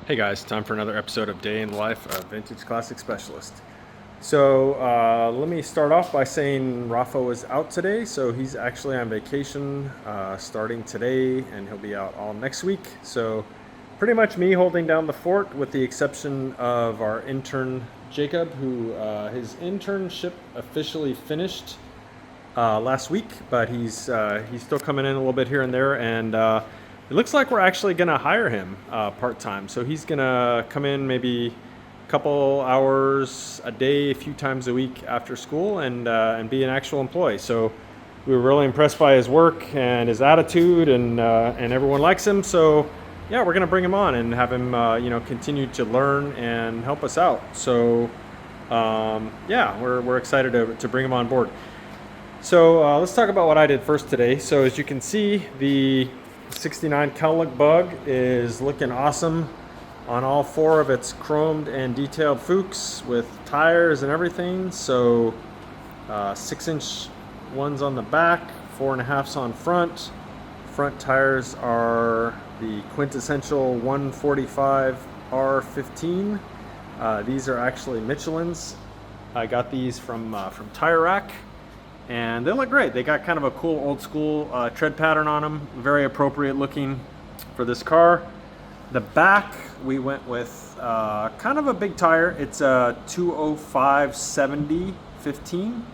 Hey guys, time for another episode of Day in the Life of Vintage Classic Specialist. So let me start off by saying Rafa was out today, so he's actually on vacation starting today, and he'll be out all next week. So pretty much me holding down the fort, with the exception of our intern Jacob, who his internship officially finished last week, but he's still coming in a little bit here and there, and it looks like we're actually going to hire him part time. So he's going to come in maybe a couple hours a day, a few times a week after school, and be an actual employee. So we were really impressed by his work and his attitude, and everyone likes him. So yeah, we're going to bring him on and have him continue to learn and help us out. So yeah, we're excited to bring him on board. So let's talk about what I did first today. So as you can see, the 69 cowlick bug is looking awesome on all four of its chromed and detailed Fuchs with tires and everything. So 6-inch ones on the back, 4.5s on front. Front tires are the quintessential 145 R15. These are actually Michelin's. I got these from Tire Rack, and they look great. They got kind of a cool old school tread pattern on them, very appropriate looking for this car. The back, we went with kind of a big tire. It's a 205/70 15,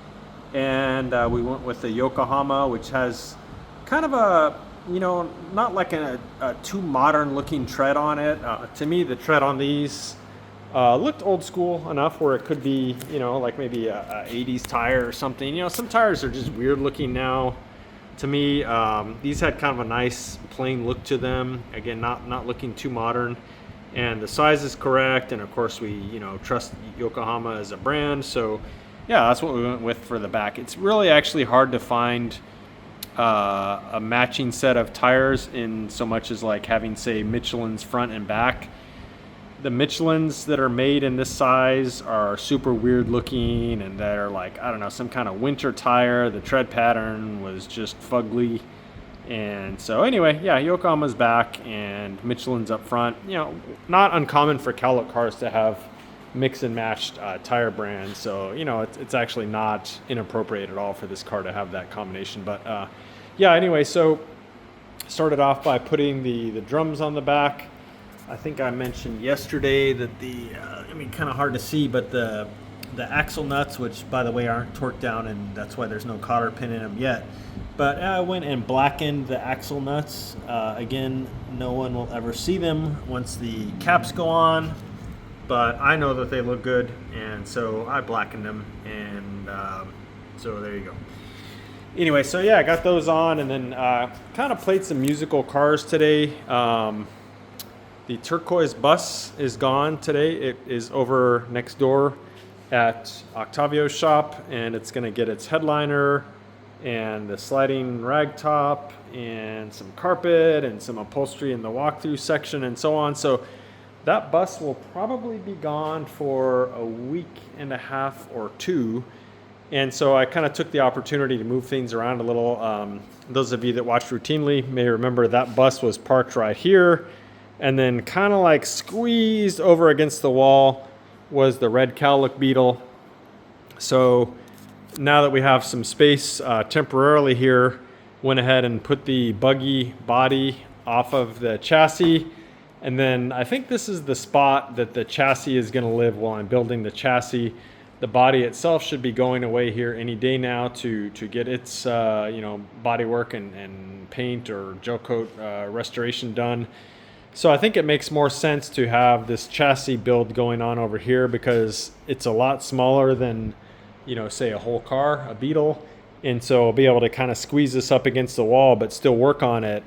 and we went with the Yokohama, which has kind of a, not like a too modern looking tread on it. To me, the tread on these looked old school enough where it could be, like maybe a 80s tire or something. Some tires are just weird looking now. To me, these had kind of a nice plain look to them. Again, not looking too modern. And the size is correct. And of course, we, trust Yokohama as a brand. So yeah, that's what we went with for the back. It's really actually hard to find a matching set of tires in so much as like having, say, Michelin's front and back. The Michelins that are made in this size are super weird looking, and they're like, I don't know, some kind of winter tire. The tread pattern was just fugly. And so anyway, yeah, Yokohama's back and Michelin's up front. Not uncommon for cowlick cars to have mix and matched tire brands. So, it's actually not inappropriate at all for this car to have that combination. But yeah, anyway, so started off by putting the drums on the back. I think I mentioned yesterday that kind of hard to see, but the axle nuts, which by the way aren't torqued down, and that's why there's no cotter pin in them yet. But I went and blackened the axle nuts. Again, no one will ever see them once the caps go on, but I know that they look good, and so I blackened them, and so there you go. Anyway, so yeah, I got those on, and then kind of played some musical cars today. The turquoise bus is gone today. It is over next door at Octavio's shop, and it's going to get its headliner and the sliding rag top and some carpet and some upholstery in the walkthrough section and so on. So that bus will probably be gone for a week and a half or two. And so I kind of took the opportunity to move things around a little. Those of you that watch routinely may remember that bus was parked right here. And then kind of like squeezed over against the wall was the red cowlick Beetle. So now that we have some space temporarily here, went ahead and put the buggy body off of the chassis. And then I think this is the spot that the chassis is going to live while I'm building the chassis. The body itself should be going away here any day now to get its body work and paint or gel coat restoration done. So I think it makes more sense to have this chassis build going on over here because it's a lot smaller than, say a whole car, a Beetle. And so I'll be able to kind of squeeze this up against the wall but still work on it.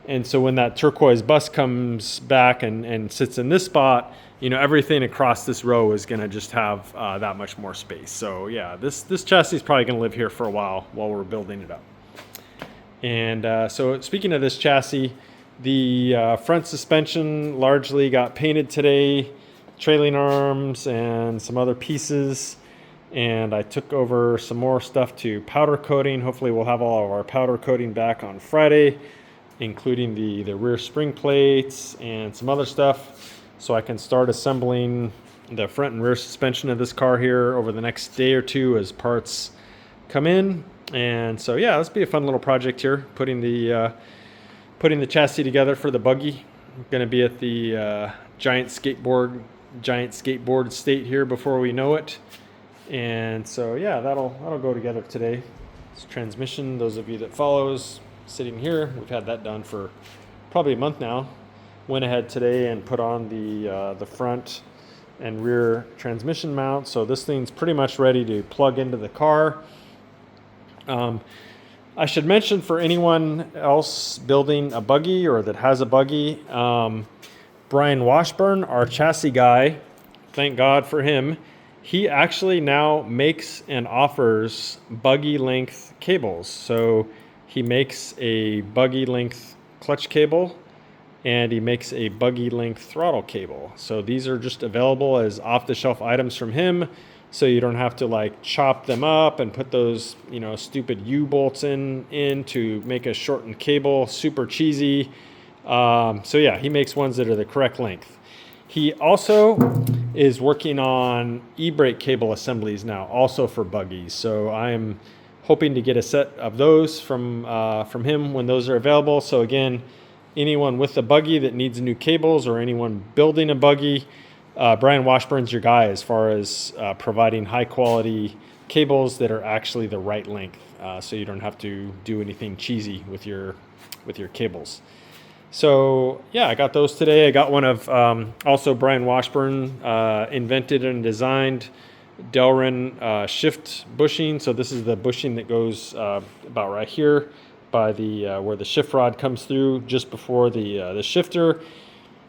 And so when that turquoise bus comes back and sits in this spot, everything across this row is going to just have that much more space. So yeah, this chassis is probably going to live here for a while we're building it up. And so speaking of this chassis, the front suspension largely got painted today, trailing arms and some other pieces. And I took over some more stuff to powder coating. Hopefully we'll have all of our powder coating back on Friday, including the rear spring plates and some other stuff. so I can start assembling the front and rear suspension of this car here over the next day or two as parts come in. And so yeah, this will be a fun little project here, putting the chassis together for the buggy. I'm going to be at the giant skateboard state here before we know it. And so yeah, that'll go together today. This transmission, those of you that follows, sitting here, we've had that done for probably a month now. Went ahead today and put on the front and rear transmission mount. So this thing's pretty much ready to plug into the car. I should mention, for anyone else building a buggy or that has a buggy, Brian Washburn, our chassis guy, thank God for him, he actually now makes and offers buggy length cables. So he makes a buggy length clutch cable and he makes a buggy length throttle cable. So these are just available as off-the-shelf items from him, so you don't have to like chop them up and put those, you know, stupid U-bolts in to make a shortened cable. Super cheesy. So yeah, he makes ones that are the correct length. He also is working on e-brake cable assemblies now, also for buggies. So I'm hoping to get a set of those from him when those are available. So again, anyone with a buggy that needs new cables or anyone building a buggy, Brian Washburn's your guy as far as providing high quality cables that are actually the right length, so you don't have to do anything cheesy with your cables. So yeah, I got those today. I got one of also Brian Washburn invented and designed Delrin shift bushing. So this is the bushing that goes about right here by the where the shift rod comes through, just before the shifter.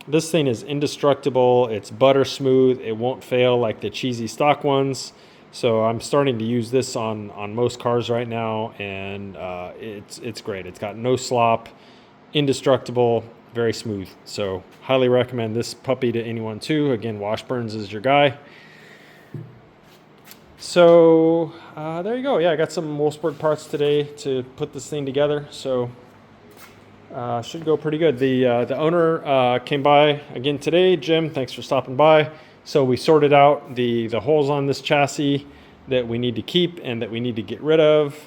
This thing is indestructible. It's butter smooth. It won't fail like the cheesy stock ones. So I'm starting to use this on most cars right now, and it's great. It's got no slop, indestructible, very smooth. So highly recommend this puppy to anyone too. Again, Washburns is your guy. So there you go. Yeah, I got some Wolfsburg parts today to put this thing together. So should go pretty good. The owner came by again today. Jim, thanks for stopping by. So we sorted out the holes on this chassis that we need to keep and that we need to get rid of.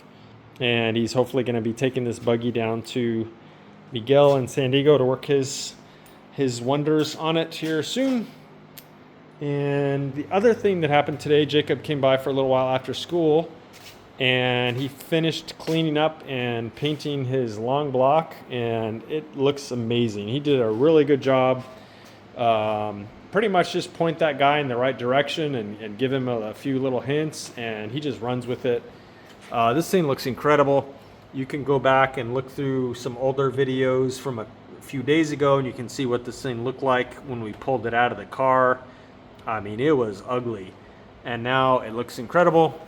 And he's hopefully going to be taking this buggy down to Miguel in San Diego to work his wonders on it here soon. And the other thing that happened today, Jacob came by for a little while after school, and he finished cleaning up and painting his long block, and it looks amazing. He did a really good job. Pretty much just point that guy in the right direction and give him a few little hints, and he just runs with it. This thing looks incredible. You can go back and look through some older videos from a few days ago, and you can see what this thing looked like when we pulled it out of the car. I mean, it was ugly, and now it looks incredible.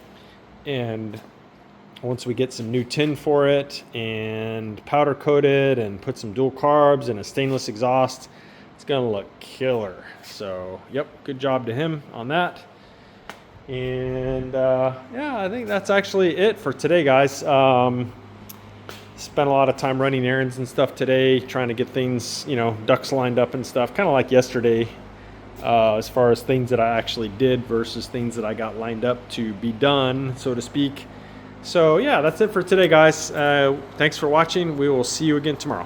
And once we get some new tin for it and powder coated and put some dual carbs and a stainless exhaust, it's gonna look killer. So yep, good job to him on that. And yeah, I think that's actually it for today, guys. Spent a lot of time running errands and stuff today, trying to get things, you know, ducks lined up and stuff, kind of like yesterday, as far as things that I actually did versus things that I got lined up to be done, so to speak. So yeah, that's it for today, guys. Thanks for watching. We will see you again tomorrow.